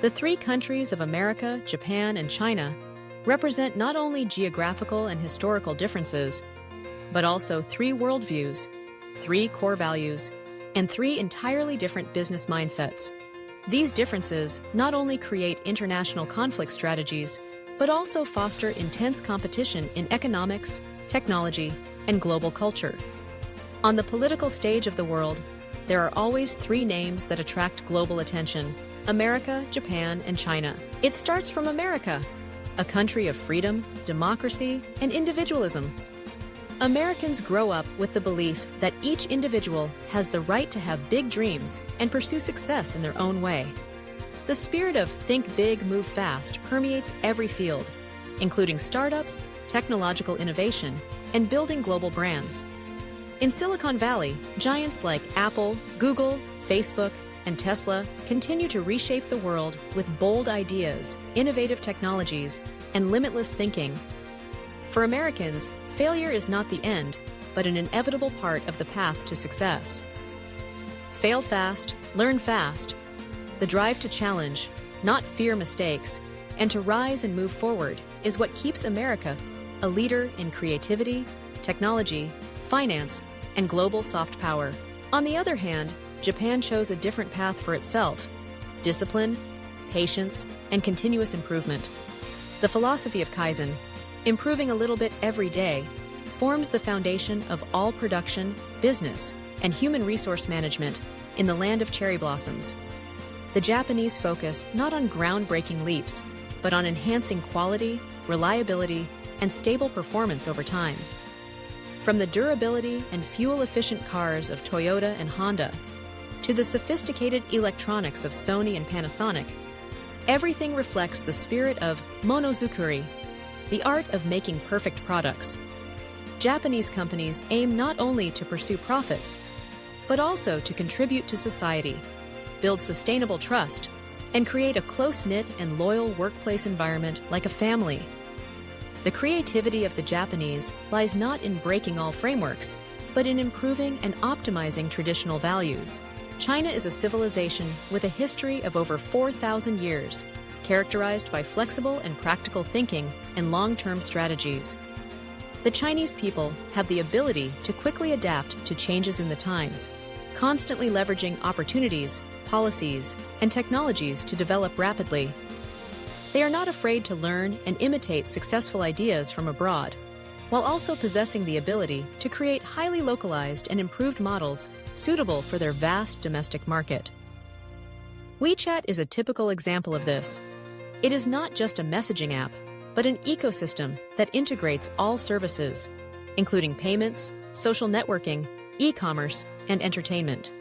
The three countries of America, Japan, and China represent not only geographical and historical differences, but also three worldviews, three core values, and three entirely different business mindsets. These differences not only create international conflict strategies, but also foster intense competition in economics, technology, and global culture. On the political stage of the world, there are always three names that attract global attention: America, Japan, and China. It starts from America, a country of freedom, democracy, and individualism. Americans grow up with the belief that each individual has the right to have big dreams and pursue success in their own way. The spirit of think big, move fast permeates every field, including startups, technological innovation, and building global brands. In Silicon Valley, giants like Apple, Google, Facebook, and Tesla continue to reshape the world with bold ideas, innovative technologies, and limitless thinking. For Americans, failure is not the end, but an inevitable part of the path to success. Fail fast, learn fast. The drive to challenge, not fear mistakes, and to rise and move forward is what keeps America a leader in creativity, technology, finance, and global soft power. On the other hand, Japan chose a different path for itself: discipline, patience, and continuous improvement. The philosophy of Kaizen, improving a little bit every day, forms the foundation of all production, business, and human resource management in the land of cherry blossoms. The Japanese focus not on groundbreaking leaps, but on enhancing quality, reliability, and stable performance over time. From the durability and fuel-efficient cars of Toyota and Honda to the sophisticated electronics of Sony and Panasonic, everything reflects the spirit of monozukuri, the art of making perfect products. Japanese companies aim not only to pursue profits, but also to contribute to society, build sustainable trust, and create a close-knit and loyal workplace environment like a family. The creativity of the Japanese lies not in breaking all frameworks, but in improving and optimizing traditional values. China is a civilization with a history of over 4,000 years, characterized by flexible and practical thinking and long-term strategies. The Chinese people have the ability to quickly adapt to changes in the times, constantly leveraging opportunities, policies, and technologies to develop rapidly. They are not afraid to learn and imitate successful ideas from abroad, while also possessing the ability to create highly localized and improved models suitable for their vast domestic market. WeChat is a typical example of this. It is not just a messaging app, but an ecosystem that integrates all services, including payments, social networking, e-commerce, and entertainment.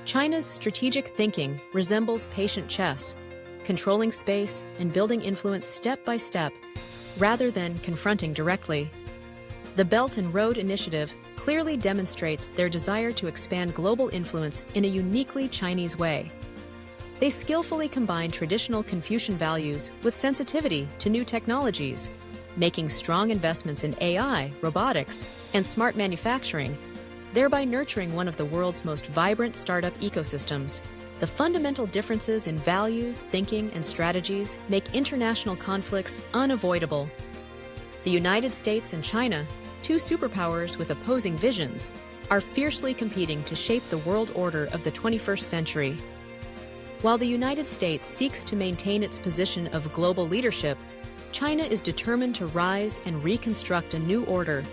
China's strategic thinking resembles patient chess, controlling space and building influence step by step, rather than confronting directly. The Belt and Road Initiative clearly demonstrates their desire to expand global influence in a uniquely Chinese way. They skillfully combine traditional Confucian values with sensitivity to new technologies, making strong investments in AI, robotics, and smart manufacturing, thereby nurturing one of the world's most vibrant startup ecosystems. The fundamental differences in values, thinking, and strategies make international conflicts unavoidable. The United States and China, two superpowers with opposing visions, are fiercely competing to shape the world order of the 21st century. While the United States seeks to maintain its position of global leadership, China is determined to rise and reconstruct a new order,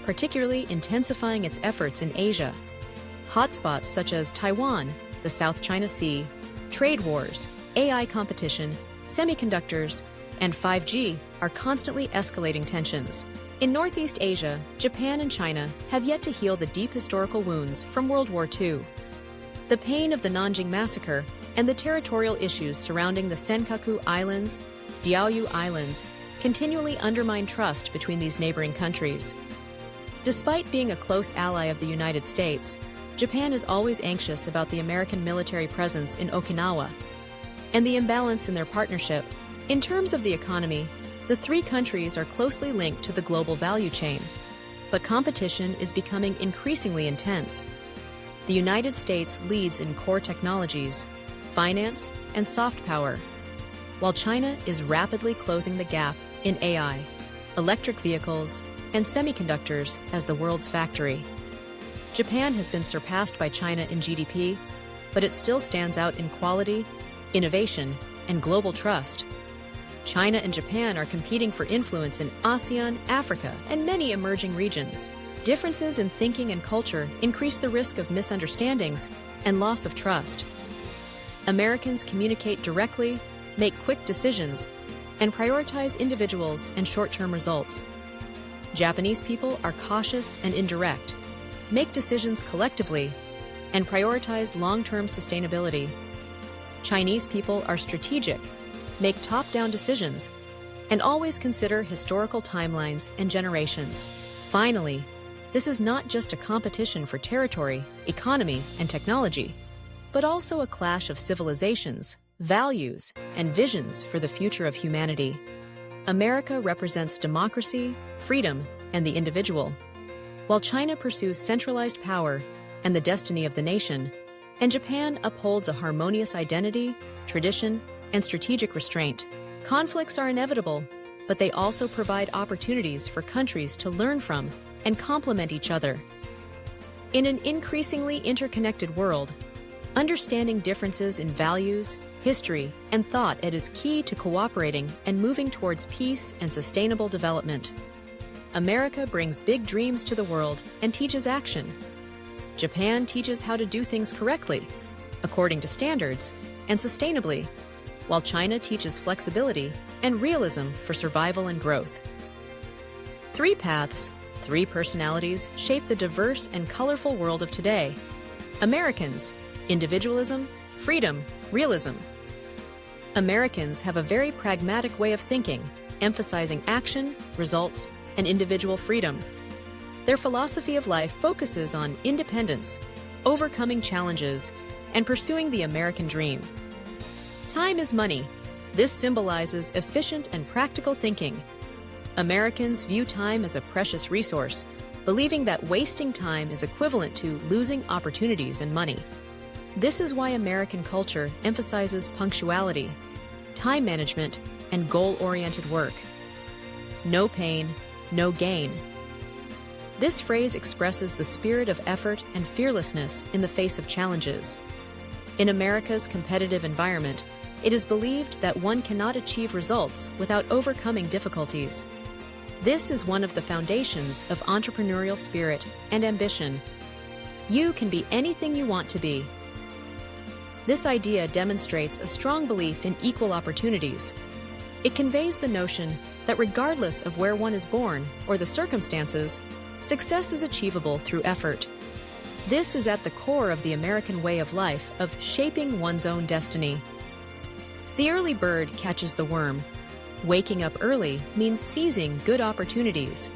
particularly intensifying its efforts in Asia. Hotspots such as Taiwan, the South China Sea, trade wars, AI competition, semiconductors, and 5G are constantly escalating tensions. In Northeast Asia, Japan and China have yet to heal the deep historical wounds from World War II. The pain of the Nanjing Massacre and the territorial issues surrounding the Senkaku Islands, Diaoyu Islands, continually undermine trust between these neighboring countries. Despite being a close ally of the United States, Japan is always anxious about the American military presence in Okinawa and the imbalance in their partnership. In terms of the economy, the three countries are closely linked to the global value chain, but competition is becoming increasingly intense. The United States leads in core technologies, finance, and soft power, while China is rapidly closing the gap in AI, electric vehicles, and semiconductors as the world's factory. Japan has been surpassed by China in GDP, but it still stands out in quality, innovation, and global trust. China and Japan are competing for influence in ASEAN, Africa, and many emerging regions. Differences in thinking and culture increase the risk of misunderstandings and loss of trust. Americans communicate directly, make quick decisions, and prioritize individuals and short-term results. Japanese people are cautious and indirect, make decisions collectively, and prioritize long-term sustainability. Chinese people are strategic, make top-down decisions, and always consider historical timelines and generations. Finally, this is not just a competition for territory, economy, and technology, but also a clash of civilizations, values, and visions for the future of humanity. America represents democracy, freedom, and the individual, while China pursues centralized power and the destiny of the nation, and Japan upholds a harmonious identity, tradition, and strategic restraint. Conflicts are inevitable, but they also provide opportunities for countries to learn from and complement each other. In an increasingly interconnected world, understanding differences in values, history, and thought is key to cooperating and moving towards peace and sustainable development. America brings big dreams to the world and teaches action. Japan teaches how to do things correctly, according to standards, and sustainably, while China teaches flexibility and realism for survival and growth. Three paths, three personalities shape the diverse and colorful world of today. Americans, individualism, freedom, realism. Americans have a very pragmatic way of thinking, emphasizing action, results, and individual freedom. Their philosophy of life focuses on independence, overcoming challenges, and pursuing the American dream. Time is money. This symbolizes efficient and practical thinking. Americans view time as a precious resource, believing that wasting time is equivalent to losing opportunities and money. This is why American culture emphasizes punctuality, time management, and goal-oriented work. No pain, no gain. This phrase expresses the spirit of effort and fearlessness in the face of challenges. In America's competitive environment, it is believed that one cannot achieve results without overcoming difficulties. This is one of the foundations of entrepreneurial spirit and ambition. You can be anything you want to be. This idea demonstrates a strong belief in equal opportunities. It conveys the notion that regardless of where one is born or the circumstances, success is achievable through effort. This is at the core of the American way of life of shaping one's own destiny. The early bird catches the worm. Waking up early means seizing good opportunities.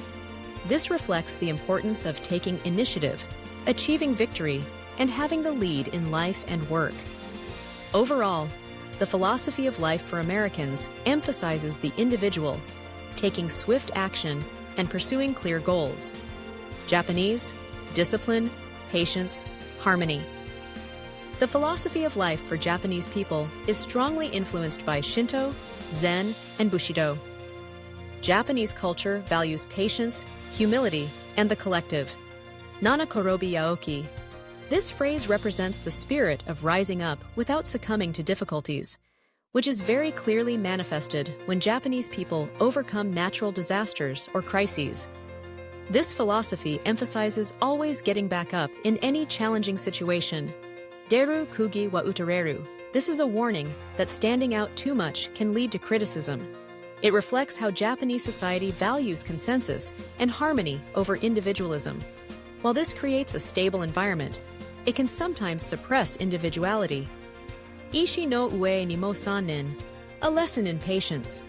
This reflects the importance of taking initiative, achieving victory, and having the lead in life and work. Overall, the philosophy of life for Americans emphasizes the individual, taking swift action and pursuing clear goals. Japanese, discipline, patience, harmony. The philosophy of life for Japanese people is strongly influenced by Shinto, Zen, and Bushido. Japanese culture values patience, humility, and the collective. Nana korobi yaoki. This phrase represents the spirit of rising up without succumbing to difficulties, which is very clearly manifested when Japanese people overcome natural disasters or crises. This philosophy emphasizes always getting back up in any challenging situation. Deru kugi wa utareru. This is a warning that standing out too much can lead to criticism. It reflects how Japanese society values consensus and harmony over individualism. While this creates a stable environment, it can sometimes suppress individuality. Ishi no ue ni mo sanin, a lesson in patience.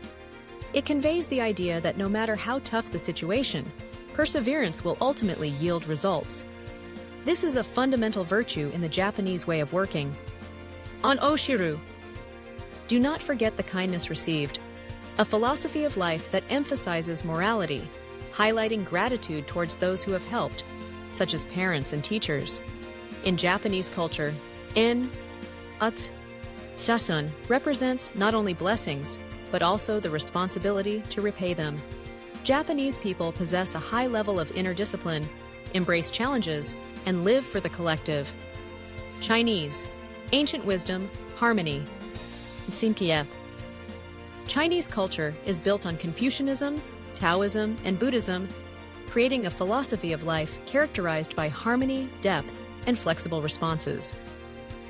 It conveys the idea that no matter how tough the situation, perseverance will ultimately yield results. This is a fundamental virtue in the Japanese way of working. On Oshiru. Do not forget the kindness received, a philosophy of life that emphasizes morality, highlighting gratitude towards those who have helped, such as parents and teachers. In Japanese culture, in, at, Sasun represents not only blessings, but also the responsibility to repay them. Japanese people possess a high level of inner discipline, embrace challenges, and live for the collective. Chinese, ancient wisdom, harmony. kinhTe. Chinese culture is built on Confucianism, Taoism, and Buddhism, creating a philosophy of life characterized by harmony, depth, and flexible responses.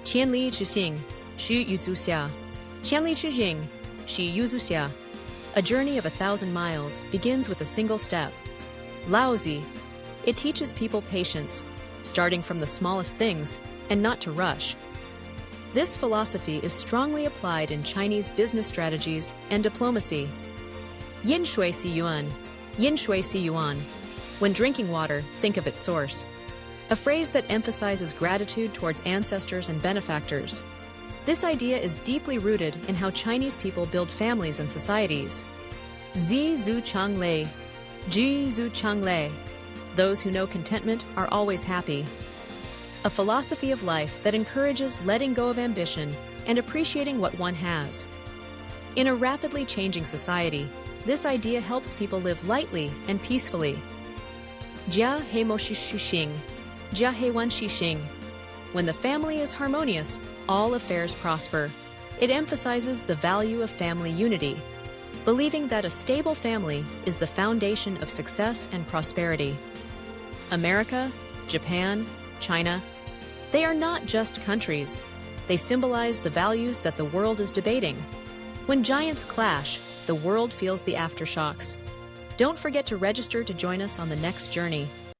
Qianli Qixing, Xu Yuzuxia. Qianli Qixing, Xi Yuzuxia. A journey of 1,000 miles begins with a single step. Laozi. It teaches people patience, starting from the smallest things and not to rush. This philosophy is strongly applied in Chinese business strategies and diplomacy. Yin Shui Si Yuan. Yin Shui Si Yuan. When drinking water, think of its source. A phrase that emphasizes gratitude towards ancestors and benefactors. This idea is deeply rooted in how Chinese people build families and societies. Zi Zhu Chang Lei. Ji Zhu Chang Lei. Those who know contentment are always happy. A philosophy of life that encourages letting go of ambition and appreciating what one has. In a rapidly changing society, this idea helps people live lightly and peacefully. Jia He Mo Shi Xing. Jia He Wan Shi Xing. When the family is harmonious, all affairs prosper. It emphasizes the value of family unity, believing that a stable family is the foundation of success and prosperity. America, Japan, China, they are not just countries. They symbolize the values that the world is debating. When giants clash, the world feels the aftershocks. Don't forget to register to join us on the next journey.